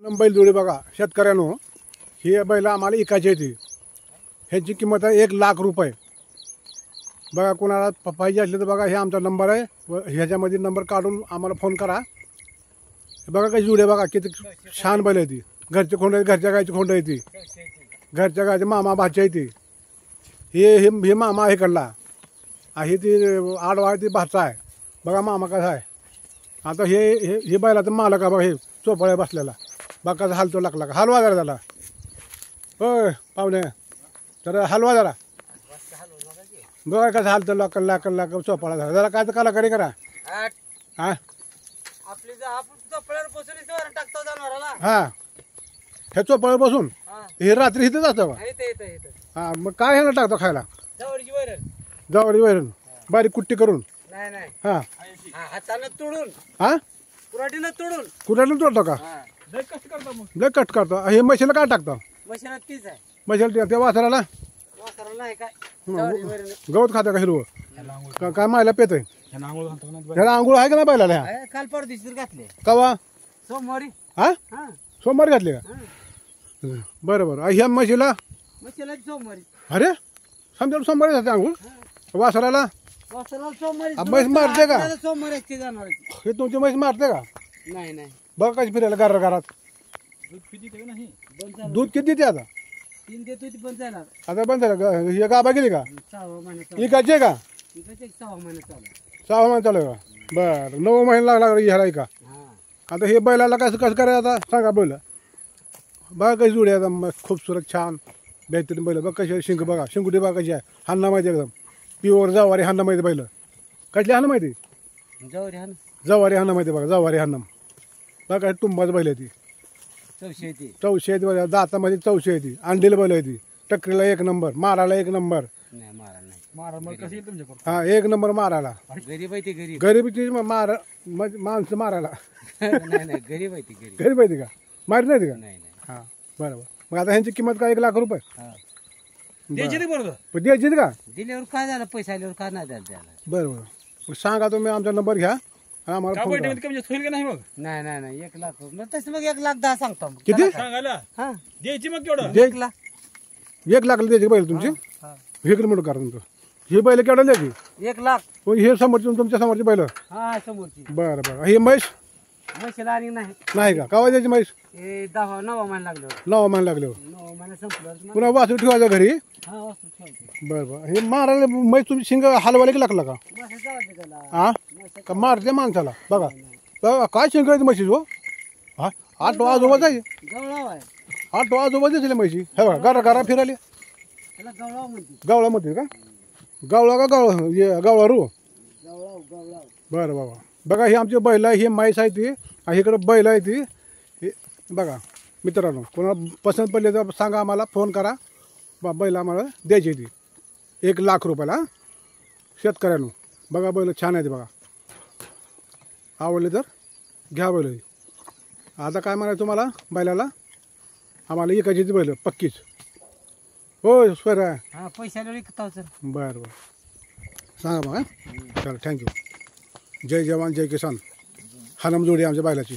बैलजोडी बघा शेतकऱ्यांनो, ही बैल आम्हाला इकायची होती. ह्याची किंमत आहे 1,00,000 रुपये. बघा कोणाला पाहिजे असले तर बघा हे आमचा नंबर आहे व ह्याच्यामध्ये नंबर काढून आम्हाला फोन करा. बघा कशी जोडी बघा किती छान बैल आहे ती. घरचे खोंड आहे, घरच्या गायची खोंड आहे ती, घरच्या गायचे मामा भाची आहे ती. हे मामा हे कडला आहे ती आडवा ती भाचा आहे. बघा मामा कसा आहे. आता हे बैलाचं मालक आहे बघा. हे चोपळ्या बसलेला बघा कसा हालतो लागला का. हलवा जरा त्याला. होय पाहुणे तर हलवा जरा. बघा कसं हालतो लाकला चोपळा झाला. जरा काय तर कलाकारी करा. हा हा हे चोपळ्यावर बसून हे रात्री इथेच असतं का. हा मग काय ह्याला टाकतो खायला. जवारी वैरण बारीक कुट्टी करून. हा हाताने तोडून हा कुराटीनं तोडून कुठल्यानं तोडतो का. लय कट करतो. हे म्हशीला काय टाकतो. मशीनात तीच आहे. म्हशीला त्या वासराला वासराला नाही काय गवत खातं का हिरवं काय मायला पेत आहे. ह्याला आंघोळ आहे का नाही बैलाला. ह्या काल परदेशी घातले कवा सोमवारी. हा सोमवारी घातली का. बरं बरं. ह्या म्हशीला मशीला सोमवारी. अरे समजा सोमवारी जाते आंघोळ. वासराला वासराला सोमवारी. म्हैस मारते का. सोमवारी असते जाणार. हे तुमची म्हैस मारते का. नाही नाही बघा कशी फिरायला घरात. दूध किती देते आता. 3 देतो ती पण जाणार. आता बंद झालं. हे गाभा गेली का. 6 महिन्याचा. इकायची आहे का. 6 महिन्याचा. 6 महिने चालू आहे का. बरं 9 महिने लागला ह्याला इका. आता हे बैलाला कसं करायचं आता सांगा. बैल बघा कशी जोडी आहे आता. खूपसूरत छान बेहतरीन बैल. बघा कशी शिंग बघा. शिंगुटी बघा कशी आहे. हाणा माहिती एकदम प्युअर जवारी हाणा माहिती बैल. कसली हाणा माहिती. जवारी हाणा माहिती बघा. जवारी हाणा बघा टुंबाच बैल आहे ती. चौशे आहे ती. दातामध्ये चौशे आहे ती. अंडीला बैल आहे ती. टक्रीला 1 नंबर. मारायला 1 नंबर. हा 1 नंबर मारायला. गरीब आहे ती. गरीब गरीबची माणसं मारायला गरीब आहे ती. गरीब आहे ती का. मारत नाही ती का. नाही हा बरोबर. मग आता ह्यांची किंमत काय 1,00,000 रुपये द्यायची का. दिल्यावर काय झालं. पैसा आल्यावर काय नाही द्यायला त्याला. बरोबर. मग सांगा तुम्ही आमचा नंबर घ्या आणि आम्हाला फोन करा. नाही नाही नाही 1,00,000. मग तसं मग 1,10,000 सांगतो. किती हा द्यायची मग केवढं. 1,00,000. 1,00,000 द्यायची बैल तुमची. हे किलोमीटर करा तुमचं. ही बैल केवढं द्यायची. 1,00,000. हे समोरची तुमच्या समोरची बैल. हा समोरची. बरं बरं. ही म्हैस म्हशीला आणि नाही. नाही का. कवा द्यायची म्हैस. हे 9 महिने लागले. 9 महिने लागल्यावर 9 महिने संपलं. पुन्हा वासरू ठेवायचं घरी. हा वासरू ठेवतो. बरं बरं. हे मारायला म्हैस तुम्ही शिंग हलवायला की लागला का. मासे जावं त्याला. हा का मारते माणसाला. बघा बघा काय शिंग आहे म्हशीच. हो हा 8 आजोबाच आहे. गवळाव आहे. 8 आजोबाच दिले म्हशी. हे बघा घरा फिरायला. त्याला गवळाव म्हणते. गावळा म्हणते का. गावळा का गावळा रू. गवळाव. बरं बाबा. बघा ही आमची बैल आहे. ही म्हैस आहे ती. आणि इकडं बैल आहे ती. हे बघा मित्रांनो कोणाला पसंत पडले तर सांगा आम्हाला फोन करा. बैल आम्हाला द्यायची ती 1,00,000 रुपयाला. शेतकऱ्यांनो बघा बैल छान आहे ते. बघा आवडले तर घ्या बैल. आता काय म्हणायचं तुम्हाला बैलाला. आम्हाला इकायची ती बैल पक्कीच. हो सर. हा पैसा आल्यावर विकताव सर. बरं बरं सांगा मग. चला थँक्यू. जय जवान जय किसान. हानम जोडी आमच्या बैलाची.